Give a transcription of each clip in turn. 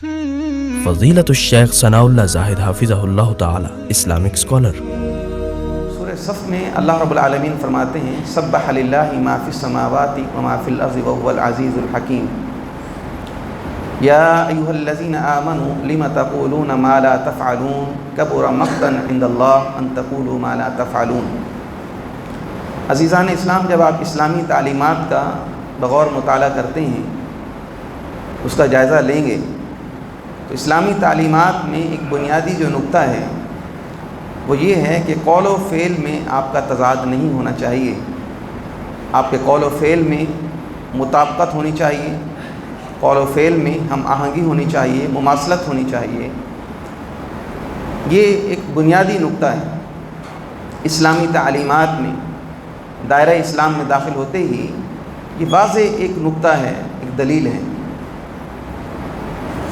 فضیلت الشیخ ثناء اللہ زاہد حافظہ اللہ تعالی Islamic scholar. سورہ صف میں اللہ رب العالمین فرماتے ہیں سبح للہ ما فی السماوات وما فی الارض وهو العزیز الحکیم۔ یا ایھا الذین آمنوا لم تقولون ما لا تفعلون کبر مقتا عند اللہ ان تقولوا ما لا تفعلون۔ عزیزان اسلام، جب آپ اسلامی تعلیمات کا بغور مطالعہ کرتے ہیں، اس کا جائزہ لیں گے، تو اسلامی تعلیمات میں ایک بنیادی جو نقطہ ہے وہ یہ ہے کہ قول و فعل میں آپ کا تضاد نہیں ہونا چاہیے۔ آپ کے قول و فعل میں مطابقت ہونی چاہیے، قول و فعل میں ہم آہنگی ہونی چاہیے، مماثلت ہونی چاہیے۔ یہ ایک بنیادی نقطہ ہے اسلامی تعلیمات میں۔ دائرہ اسلام میں داخل ہوتے ہی یہ واضح ایک نقطہ ہے، ایک دلیل ہے۔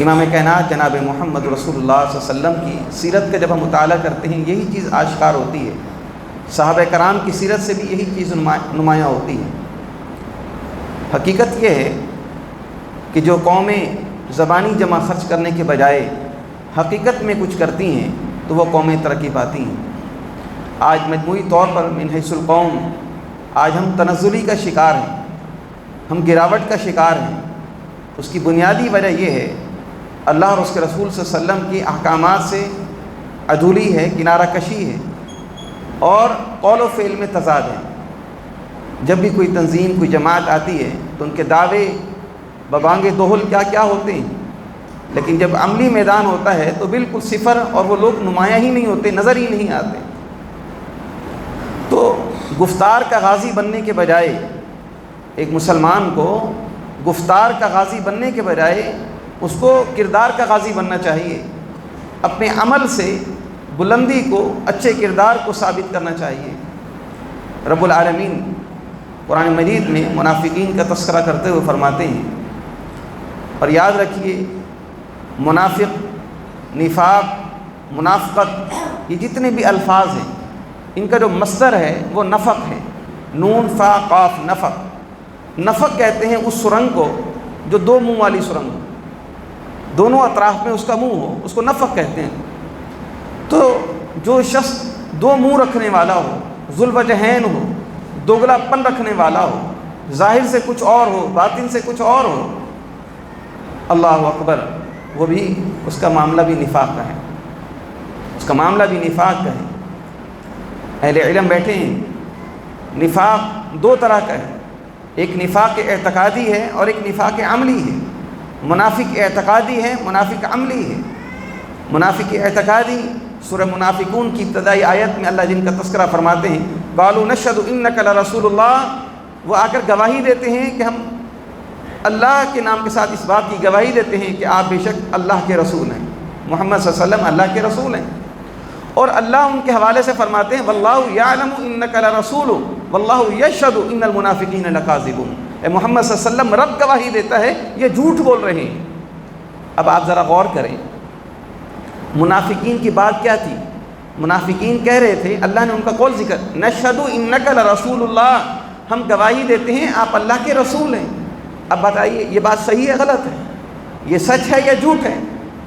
امام کائنات جناب محمد رسول اللہ صلی اللہ علیہ وسلم کی سیرت کا جب ہم مطالعہ کرتے ہیں، یہی چیز آشکار ہوتی ہے۔ صحابہ کرام کی سیرت سے بھی یہی چیز نمایاں ہوتی ہے۔ حقیقت یہ ہے کہ جو قومیں زبانی جمع خرچ کرنے کے بجائے حقیقت میں کچھ کرتی ہیں تو وہ قومیں ترقی پاتی ہیں۔ آج مجموعی طور پر من حیث القوم آج ہم تنزلی کا شکار ہیں، ہم گراوٹ کا شکار ہیں۔ اس کی بنیادی وجہ یہ ہے اللہ اور اس کے رسول صلی اللہ علیہ وسلم کی احکامات سے عدولی ہے، کنارہ کشی ہے، اور قول و فعل میں تضاد ہے۔ جب بھی کوئی تنظیم، کوئی جماعت آتی ہے تو ان کے دعوے ببانگ دوہل کیا کیا ہوتے ہیں، لیکن جب عملی میدان ہوتا ہے تو بالکل صفر، اور وہ لوگ نمایاں ہی نہیں ہوتے، نظر ہی نہیں آتے۔ تو گفتار کا غازی بننے کے بجائے ایک مسلمان کو گفتار کا غازی بننے کے بجائے اس کو کردار کا غازی بننا چاہیے۔ اپنے عمل سے بلندی کو، اچھے کردار کو ثابت کرنا چاہیے۔ رب العالمین قرآن مجید میں منافقین کا تذکرہ کرتے ہوئے فرماتے ہیں، اور یاد رکھیے منافق، نفاق، منافقت، یہ جتنے بھی الفاظ ہیں ان کا جو مصدر ہے وہ نفق ہے۔ نون فا قاف نفق۔ نفق کہتے ہیں اس سرنگ کو جو دو منہ والی سرنگ ہو، دونوں اطراف میں اس کا منہ ہو، اس کو نفق کہتے ہیں۔ تو جو شخص دو منہ رکھنے والا ہو، ذوالوجہین ہو، دوگلا پن رکھنے والا ہو، ظاہر سے کچھ اور ہو، باطن سے کچھ اور ہو، اللہ اکبر، وہ بھی اس کا معاملہ بھی نفاق کا ہے، اس کا معاملہ بھی نفاق کا ہے۔ اہل علم بیٹھے ہیں، نفاق دو طرح کا ہے، ایک نفاق اعتقادی ہے اور ایک نفاق عملی ہے۔ منافق اعتقادی ہے، منافق عملی ہے۔ منافق اعتقادی سورہ منافقون کی ابتدائی آیت میں اللہ جن کا تذکرہ فرماتے ہیں، قالوا نشهد انک لرسول اللہ، وہ آ کر گواہی دیتے ہیں کہ ہم اللہ کے نام کے ساتھ اس بات کی گواہی دیتے ہیں کہ آپ بے شک اللہ کے رسول ہیں، محمد صلی اللہ علیہ وسلم اللہ کے رسول ہیں۔ اور اللہ ان کے حوالے سے فرماتے ہیں واللہ یعلم انک لرسول واللہ یشہد ان المنافقین لکاذبون، اے محمد صلی اللہ علیہ وسلم، رب گواہی دیتا ہے یہ جھوٹ بول رہے ہیں۔ اب آپ ذرا غور کریں، منافقین کی بات کیا تھی؟ منافقین کہہ رہے تھے، اللہ نے ان کا قول ذکر، نشہد انک لرسول اللہ، ہم گواہی دیتے ہیں آپ اللہ کے رسول ہیں۔ اب بتائیے یہ بات صحیح ہے غلط ہے؟ یہ سچ ہے یا جھوٹ ہے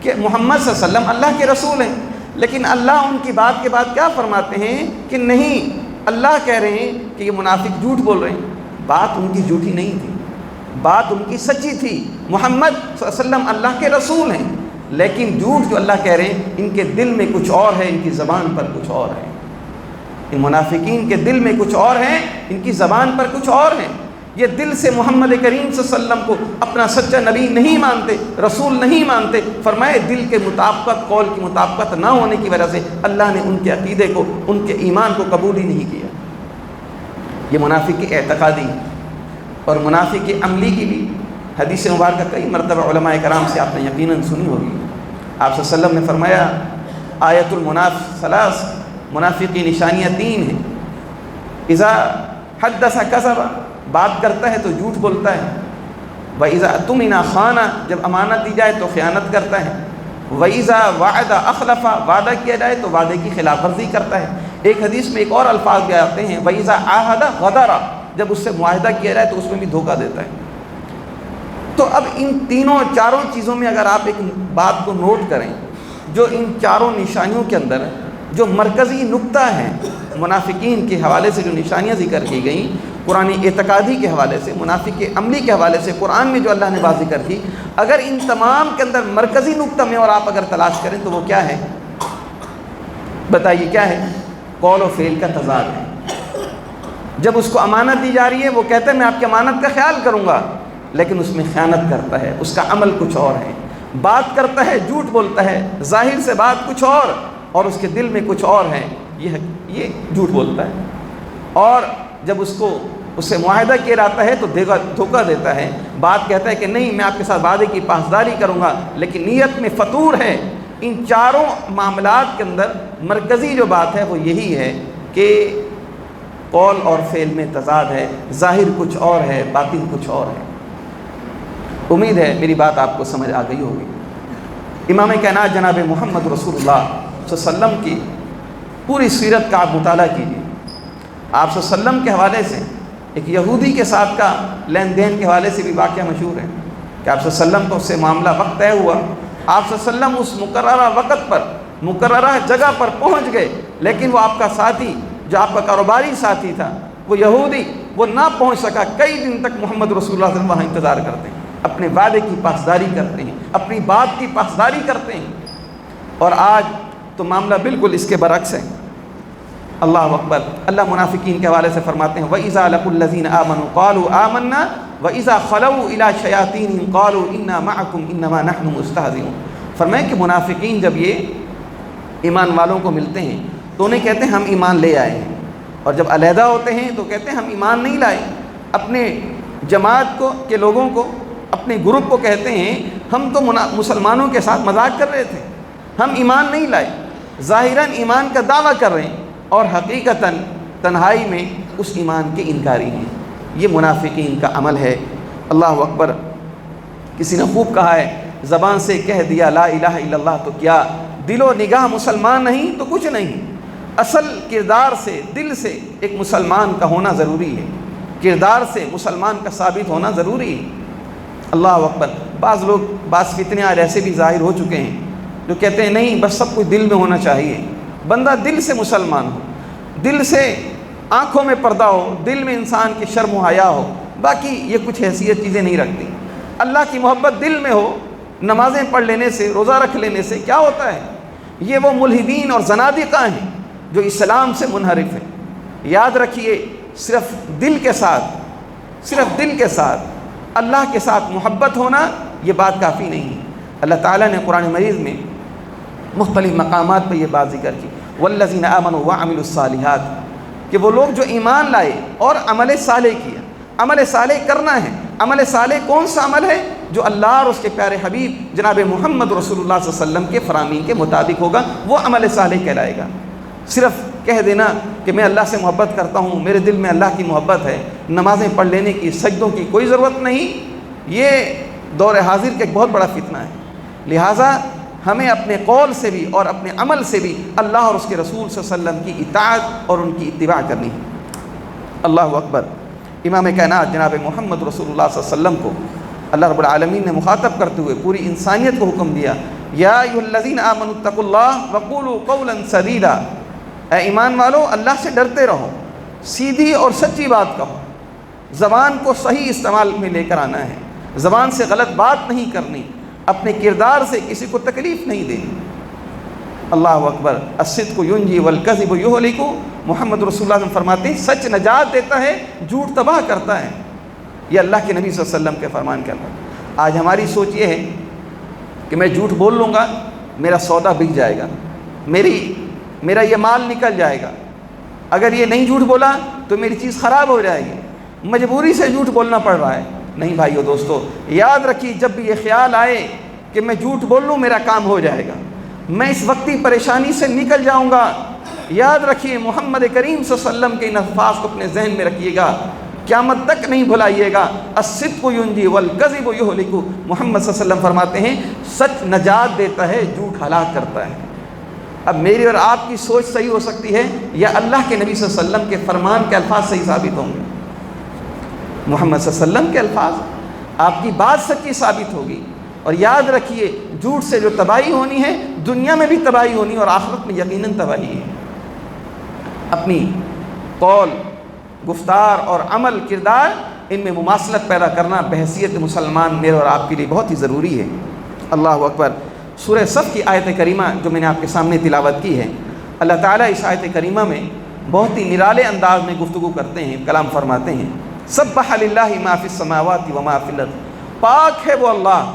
کہ محمد صلی اللہ علیہ وسلم اللہ کے رسول ہیں؟ لیکن اللہ ان کی بات کے بعد کیا فرماتے ہیں کہ نہیں، اللہ کہہ رہے ہیں کہ یہ منافق جھوٹ بول رہے ہیں۔ بات ان کی جھوٹی نہیں تھی، بات ان کی سچی تھی۔ محمد صلی اللہ علیہ وسلم اللہ کے رسول ہیں، لیکن جھوٹ جو اللہ کہہ رہے ہیں ان کے دل میں کچھ اور ہے، ان کی زبان پر کچھ اور ہے۔ ان منافقین کے دل میں کچھ اور ہیں، ان کی زبان پر کچھ اور ہیں۔ یہ دل سے محمد کریم صلی اللہ علیہ وسلم کو اپنا سچا نبی نہیں مانتے، رسول نہیں مانتے۔ فرمائے دل کے مطابقت، قول کی مطابقت نہ ہونے کی وجہ سے اللہ نے ان کے عقیدے کو، ان کے ایمان کو قبول ہی نہیں کیا۔ یہ منافق اعتقادی اور منافق عملی کی بھی حدیث مبارکہ کئی مرتبہ علماء کرام سے آپ نے یقیناً سنی ہوگی۔ آپ صلی اللہ علیہ وسلم نے فرمایا آیت المنافق ثلاث، منافق کی نشانیاں تین ہیں۔ اذا حدث کذب، بات کرتا ہے تو جھوٹ بولتا ہے۔ وَإِذَا اؤْتُمِنَ خَانَ، جب امانت دی جائے تو خیانت کرتا ہے۔ وَإِذَا وَعَدَ أَخْلَفَ، وعدہ کیا جائے تو وعدے کی خلاف ورزی کرتا ہے۔ ایک حدیث میں ایک اور الفاظ بھی آتے ہیں وَإِذَا عَاهَدَ غَدَرَ، جب اس سے معاہدہ کیا جائے تو اس میں بھی دھوکہ دیتا ہے۔ تو تو اب ان تینوں چاروں چیزوں میں اگر آپ ایک بات کو نوٹ کریں، جو ان چاروں نشانیوں کے اندر جو مرکزی نقطہ ہے منافقین کے حوالے سے، جو نشانیاں ذکر کی گئیں قرآن اعتقادی کے حوالے سے، منافق کے عملی کے حوالے سے قرآن میں جو اللہ نے بات ذکر کی، اگر ان تمام کے اندر مرکزی نقطہ میں اور آپ اگر تلاش کریں تو وہ کیا ہے؟ بتائیے کیا ہے؟ قول و فعل کا تضاد ہے۔ جب اس کو امانت دی جا رہی ہے، وہ کہتا ہے میں آپ کی امانت کا خیال کروں گا، لیکن اس میں خیانت کرتا ہے، اس کا عمل کچھ اور ہے، بات کرتا ہے جھوٹ بولتا ہے، ظاہر سے بات کچھ اور اس کے دل میں کچھ اور ہے، یہ جھوٹ بولتا ہے۔ اور جب اس سے معاہدہ کیا جاتا ہے تو دھوکہ دیتا ہے، بات کہتا ہے کہ نہیں میں آپ کے ساتھ وعدے کی پاسداری کروں گا، لیکن نیت میں فتور ہے۔ ان چاروں معاملات کے اندر مرکزی جو بات ہے وہ یہی ہے کہ قول اور فعل میں تضاد ہے، ظاہر کچھ اور ہے، باطن کچھ اور ہے۔ امید ہے میری بات آپ کو سمجھ آ گئی ہوگی۔ امام کائنات جناب محمد رسول اللہ صلی اللہ علیہ وسلم کی پوری سیرت کا آپ مطالعہ کیجیے۔ آپ صلی اللہ علیہ وسلم کے حوالے سے ایک یہودی کے ساتھ کا لین دین کے حوالے سے بھی واقعہ مشہور ہے کہ آپ صلی اللہ علیہ وسلم کا اس سے معاملہ وقت طے ہوا، آپ صلی اللہ علیہ وسلم اس مقررہ وقت پر مقررہ جگہ پر پہنچ گئے، لیکن وہ آپ کا ساتھی جو آپ کا کاروباری ساتھی تھا، وہ یہودی، وہ نہ پہنچ سکا۔ کئی دن تک محمد رسول اللہ صلی اللہ علیہ وسلم وہاں انتظار کرتے ہیں، اپنے وعدے کی پاسداری کرتے ہیں، اپنی بات کی پاسداری کرتے ہیں۔ اور آج تو معاملہ بالکل اس کے برعکس ہے۔ اللہ اکبر۔ اللہ منافقین کے حوالے سے فرماتے ہیں وَإِذَا لَقُوا الَّذِينَ آمَنُوا قَالُوا آمَنَّا وَإِذَا خَلَوْا إِلَىٰ شَيَاطِينِهِمْ قَالُوا إِنَّا مَعَكُمْ إِنَّمَا نَحْنُ مُسْتَهْزِئُونَ۔ فرمائیں کہ منافقین جب یہ ایمان والوں کو ملتے ہیں تو انہیں کہتے ہیں ہم ایمان لے آئے ہیں، اور جب علیحدہ ہوتے ہیں تو کہتے ہیں ہم ایمان نہیں لائے۔ اپنے جماعت کے لوگوں کو، اپنے گروپ کو کہتے ہیں ہم تو مسلمانوں کے ساتھ مذاق کر رہے تھے، ہم ایمان نہیں لائے، ظاہراً ایمان کا دعویٰ کر رہے ہیں اور حقیقتاً تنہائی میں اس ایمان کے انکاری ہیں۔ یہ منافقین کا عمل ہے۔ اللہ اکبر۔ کسی نے خوب کہا ہے زبان سے کہہ دیا لا الہ الا اللہ تو کیا، دل و نگاہ مسلمان نہیں تو کچھ نہیں۔ اصل کردار سے، دل سے ایک مسلمان کا ہونا ضروری ہے، کردار سے مسلمان کا ثابت ہونا ضروری ہے۔ اللہ اکبر۔ بعض فتنے آج ایسے بھی ظاہر ہو چکے ہیں جو کہتے ہیں نہیں بس سب کچھ دل میں ہونا چاہیے، بندہ دل سے مسلمان ہو، دل سے آنکھوں میں پردہ ہو، دل میں انسان کی شرم و حیا ہو، باقی یہ کچھ حیثیت چیزیں نہیں رکھتی۔ اللہ کی محبت دل میں ہو، نمازیں پڑھ لینے سے، روزہ رکھ لینے سے کیا ہوتا ہے؟ یہ وہ ملحدین اور زنادقہ ہیں جو اسلام سے منحرف ہیں۔ یاد رکھیے صرف دل کے ساتھ اللہ کے ساتھ محبت ہونا یہ بات کافی نہیں ہے۔ اللہ تعالیٰ نے قرآن مجید میں مختلف مقامات پر یہ بات ذکر کی والذین آمنوا وعملوا الصالحات، کہ وہ لوگ جو ایمان لائے اور عمل صالح کیا۔ عمل صالح کرنا ہے۔ عمل صالح کون سا عمل ہے؟ جو اللہ اور اس کے پیارے حبیب جناب محمد رسول اللہ صلی اللہ علیہ وسلم کے فرامین کے مطابق ہوگا، وہ عمل صالح کہلائے گا۔ صرف کہہ دینا کہ میں اللہ سے محبت کرتا ہوں، میرے دل میں اللہ کی محبت ہے، نمازیں پڑھ لینے کی، سجدوں کی کوئی ضرورت نہیں، یہ دور حاضر کا ایک بہت بڑا فتنہ ہے۔ لہٰذا ہمیں اپنے قول سے بھی اور اپنے عمل سے بھی اللہ اور اس کے رسول صلی اللہ علیہ وسلم کی اطاعت اور ان کی اتباع کرنی ہے۔ اللہ اکبر۔ امام کائنات جناب محمد رسول اللہ صلی اللہ علیہ وسلم کو اللہ رب العالمین نے مخاطب کرتے ہوئے پوری انسانیت کو حکم دیا یا ایھا الذین آمنوا اتقوا اللہ وقولوا قولا سدیدا، اے ایمان والو اللہ سے ڈرتے رہو، سیدھی اور سچی بات کہو، زبان کو صحیح استعمال میں لے کر آنا ہے، زبان سے غلط بات نہیں کرنی، اپنے کردار سے کسی کو تکلیف نہیں دینی۔ اللہ اکبر۔ الصدق ینجی والکذب یہلک، محمد رسول اللہ صلی اللہ علیہ وسلم فرماتے ہیں سچ نجات دیتا ہے، جھوٹ تباہ کرتا ہے۔ یہ اللہ کے نبی صلی اللہ علیہ وسلم کے فرمان کے اندر۔ آج ہماری سوچ یہ ہے کہ میں جھوٹ بول لوں گا، میرا سودا بک جائے گا، میرا یہ مال نکل جائے گا، اگر یہ نہیں جھوٹ بولا تو میری چیز خراب ہو جائے گی، مجبوری سے جھوٹ بولنا پڑ رہا ہے۔ نہیں بھائیو دوستو، یاد رکھیے جب بھی یہ خیال آئے کہ میں جھوٹ بول لوں میرا کام ہو جائے گا، میں اس وقتی پریشانی سے نکل جاؤں گا، یاد رکھیے محمد کریم صلی اللہ علیہ وسلم کے ان الفاظ کو اپنے ذہن میں رکھیے گا، قیامت تک نہیں بھلائیے گا۔ الصدق ینجی والکذب یہلک، محمد صلی اللہ علیہ وسلم فرماتے ہیں سچ نجات دیتا ہے، جھوٹ ہلاک کرتا ہے۔ اب میری اور آپ کی سوچ صحیح ہو سکتی ہے یا اللہ کے نبی صلی اللہ علیہ وسلم کے فرمان کے الفاظ صحیح ثابت ہوں گے۔ محمد صلی اللہ علیہ وسلم کے الفاظ آپ کی بات سچی ثابت ہوگی۔ اور یاد رکھیے جھوٹ سے جو تباہی ہونی ہے دنیا میں بھی تباہی ہونی ہے اور آخرت میں یقیناً تباہی ہے۔ اپنی قول، گفتار اور عمل، کردار، ان میں مماثلت پیدا کرنا بحیثیت مسلمان میرے اور آپ کے لیے بہت ہی ضروری ہے۔ اللہ اکبر۔ سورہ صف کی آیت کریمہ جو میں نے آپ کے سامنے تلاوت کی ہے، اللہ تعالیٰ اس آیت کریمہ میں بہت ہی نرالے انداز میں گفتگو کرتے ہیں، کلام فرماتے ہیں۔ سبح للہ ما فی السماوات وما فی الارض، پاک ہے وہ اللہ،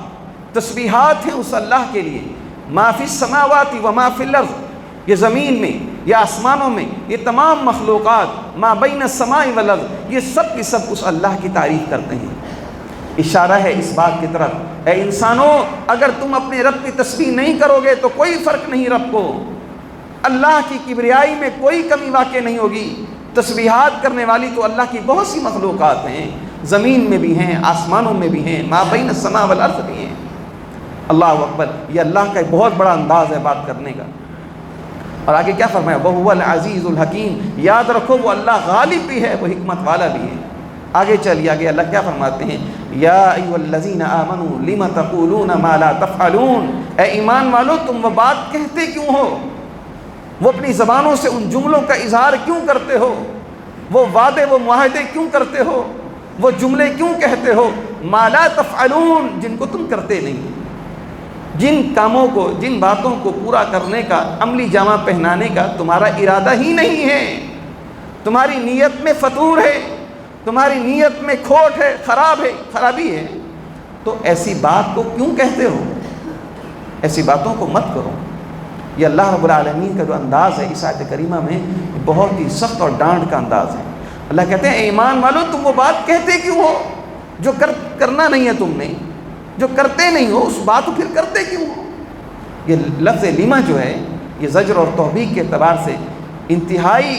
تسبیحات ہیں اس اللہ کے لیے، ما فی السماوات وما فی الارض، یہ زمین میں یا آسمانوں میں یہ تمام مخلوقات، ما بین السماء والارض، یہ سب کی سب اس اللہ کی تعریف کرتے ہیں۔ اشارہ ہے اس بات کی طرف، اے انسانوں اگر تم اپنے رب کی تسبیح نہیں کرو گے تو کوئی فرق نہیں رب کو، اللہ کی کبریائی میں کوئی کمی واقع نہیں ہوگی۔ تسبیحات کرنے والی تو اللہ کی بہت سی مخلوقات ہیں، زمین میں بھی ہیں، آسمانوں میں بھی ہیں، ما بین السماء والارض بھی ہیں۔ اللہ اکبر۔ یہ اللہ کا ایک بہت بڑا انداز ہے بات کرنے کا۔ اور آگے کیا فرمایا؟ وَهُوَ الْعَزِيزُ الْحَكِيمُ، یاد رکھو وہ اللہ غالب بھی ہے، وہ حکمت والا بھی ہے۔ آگے چلیے، آگے اللہ کیا فرماتے ہیں؟ یا ایھا الذین آمنوا لم تقولون ما لا تفعلون، اے ایمان والو تم وہ بات کہتے کیوں ہو، وہ اپنی زبانوں سے ان جملوں کا اظہار کیوں کرتے ہو، وہ وعدے وہ معاہدے کیوں کرتے ہو، وہ جملے کیوں کہتے ہو، ما لا تفعلون، جن کو تم کرتے نہیں، جن کاموں کو، جن باتوں کو پورا کرنے کا، عملی جامہ پہنانے کا تمہارا ارادہ ہی نہیں ہے، تمہاری نیت میں فتور ہے، تمہاری نیت میں کھوٹ ہے، خرابی ہے، تو ایسی بات کو کیوں کہتے ہو؟ ایسی باتوں کو مت کرو۔ یہ اللہ رب العالمین کا جو انداز ہے اس آیت کریمہ میں بہت ہی سخت اور ڈانٹ کا انداز ہے۔ اللہ کہتے ہیں اے ایمان والو تم وہ بات کہتے کیوں ہو جو کرنا نہیں ہے تم نے، جو کرتے نہیں ہو اس بات کو پھر کرتے کیوں ہو؟ یہ لفظ لما جو ہے یہ زجر اور توبیخ کے اعتبار سے انتہائی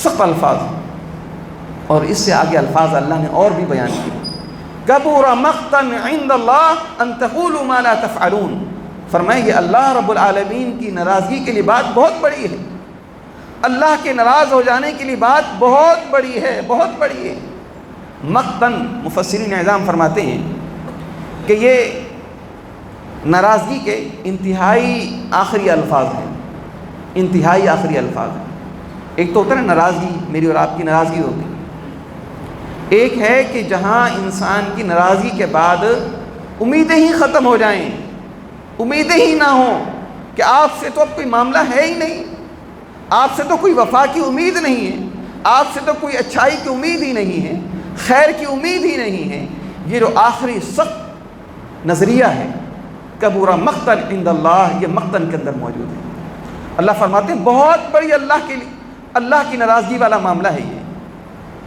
سخت الفاظ ہیں، اور اس سے آگے الفاظ اللہ نے اور بھی بیان کیے۔ کبر مقتا عند اللہ ان تقولوا ما لا تفعلون، فرمائے یہ اللہ رب العالمین کی ناراضگی کے لیے بات بہت بڑی ہے، اللہ کے ناراض ہو جانے کے لیے بات بہت بڑی ہے، بہت بڑی ہے۔ مقتن مفسرین اعظام فرماتے ہیں کہ یہ ناراضگی کے انتہائی آخری الفاظ ہیں، انتہائی آخری الفاظ ہیں۔ ایک تو ہوتا ہے ناراضگی، میری اور آپ کی ناراضگی ہوتی، ایک ہے کہ جہاں انسان کی ناراضگی کے بعد امیدیں ہی ختم ہو جائیں، امیدیں ہی نہ ہوں کہ آپ سے تو اب کوئی معاملہ ہے ہی نہیں، آپ سے تو کوئی وفا کی امید نہیں ہے، آپ سے تو کوئی اچھائی کی امید ہی نہیں ہے، خیر کی امید ہی نہیں ہے۔ یہ جو آخری سخت نظریہ ہے کبر مقتا عند اللہ، یہ مقتن کے اندر موجود ہے۔ اللہ فرماتے ہیں بہت بڑی اللہ کے لیے، اللہ کی ناراضگی والا معاملہ ہے یہ۔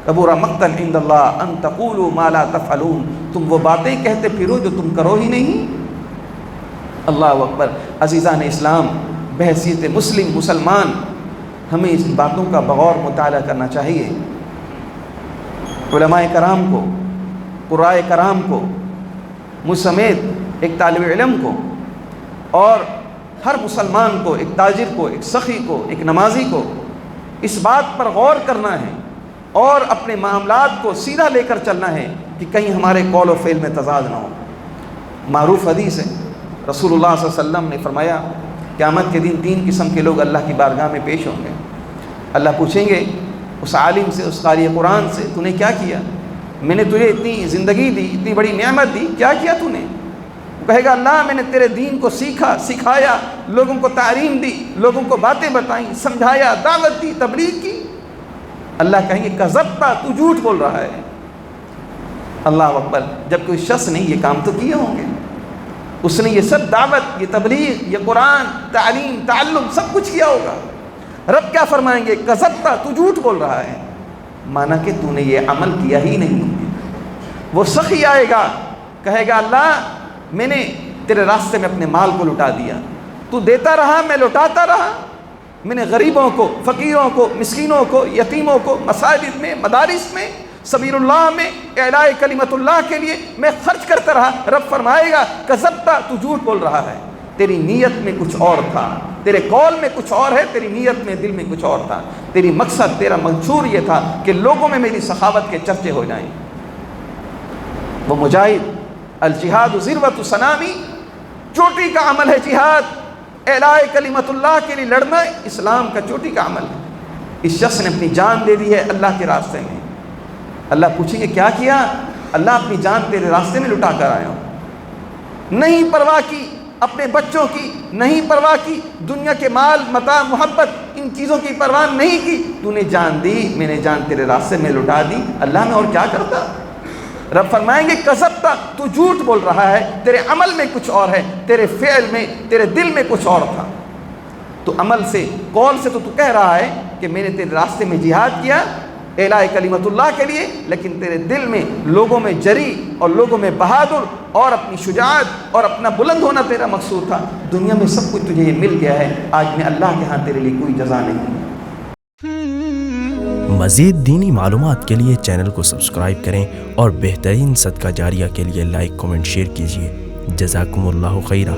کبر مقتا عند اللہ ان تقولوا ما لا تفعلون، تم وہ باتیں کہتے پھرو جو تم کرو ہی نہیں۔ اللہ اکبر۔ عزیزان اسلام، بحیثیت مسلمان ہمیں اس باتوں کا بغور مطالعہ کرنا چاہیے۔ علماء کرام کو، قراء کرام کو، مجھ سمیت ایک طالب علم کو، اور ہر مسلمان کو، ایک تاجر کو، ایک سخی کو، ایک نمازی کو اس بات پر غور کرنا ہے اور اپنے معاملات کو سیدھا لے کر چلنا ہے کہ کہیں ہمارے قول و فعل میں تضاد نہ ہو۔ معروف حدیث ہے، رسول اللہ صلی اللہ علیہ وسلم نے فرمایا قیامت کے دن 3 قسم کے لوگ اللہ کی بارگاہ میں پیش ہوں گے۔ اللہ پوچھیں گے اس عالم سے، اس قاری قرآن سے، تو نے کیا کیا؟ میں نے تجھے اتنی زندگی دی، اتنی بڑی نعمت دی، کیا کیا تو نے؟ وہ کہے گا اللہ میں نے تیرے دین کو سیکھا، سکھایا، لوگوں کو تعلیم دی، لوگوں کو باتیں بتائیں، سمجھایا، دعوت دی، تبلیغ کی۔ اللہ کہیں گے کذبتا، تو جھوٹ بول رہا ہے۔ اللہ اکبر۔ جب کوئی شخص نے یہ کام تو کیے ہوں گے، اس نے یہ سب دعوت، یہ تبلیغ، یہ قرآن، تعلیم، تعلم سب کچھ کیا ہوگا۔ رب کیا فرمائیں گے؟ کذبتا، تو جھوٹ بول رہا ہے، مانا کہ تو نے یہ عمل کیا ہی نہیں۔ وہ سخی آئے گا، کہے گا اللہ میں نے تیرے راستے میں اپنے مال کو لٹا دیا، تو دیتا رہا، میں لٹاتا رہا، میں نے غریبوں کو، فقیروں کو، مسکینوں کو، یتیموں کو مساجد میں، مدارس میں، سبیل اللہ میں، اعلاء کلمت اللہ کے لیے میں خرچ کرتا رہا۔ رب فرمائے گا کذبتا، تو جھوٹ بول رہا ہے، تیری نیت میں کچھ اور تھا، تیرے قول میں کچھ اور ہے، تیری نیت میں، دل میں کچھ اور تھا، تیری مقصد، تیرا منشور یہ تھا کہ لوگوں میں میری سخاوت کے چرچے ہو جائیں۔ وہ مجاہد الجہاد ذروۃ سنامی، چوٹی کا عمل ہے جہاد، اعلاء کلمت اللہ کے لیے لڑنا اسلام کا چوٹی کا عمل ہے۔ اس شخص نے اپنی جان دے دی ہے اللہ کے راستے میں۔ اللہ پوچھیں گے کیا کیا؟ اللہ اپنی جان تیرے راستے میں لٹا کر آیا ہوں، نہیں پرواہ کی اپنے بچوں کی، نہیں پرواہ کی دنیا کے مال متاع محبت، ان چیزوں کی پرواہ نہیں کی، تو نے جان دی، میں نے جان تیرے راستے میں لٹا دی، اللہ میں اور کیا کرتا؟ رب فرمائیں گے کذبتا، تو جھوٹ بول رہا ہے، تیرے عمل میں کچھ اور ہے، تیرے فعل میں، تیرے دل میں کچھ اور تھا۔ تو عمل سے، قول سے تو کہہ رہا ہے کہ میں نے تیرے راستے میں جہاد کیا اعلاء کلمت اللہ کے لیے، لیکن تیرے دل میں لوگوں میں جری اور لوگوں میں بہادر اور اپنی شجاعت اور اپنا بلند ہونا تیرا مقصود تھا۔ دنیا میں سب کچھ تجھے یہ مل گیا ہے، آج میں اللہ کے ہاں تیرے لیے کوئی جزا نہیں۔ مزید دینی معلومات کے لیے چینل کو سبسکرائب کریں اور بہترین صدقہ جاریہ کے لیے لائک، کمنٹ، شیئر کیجیے۔ جزاکم اللہ خیرہ۔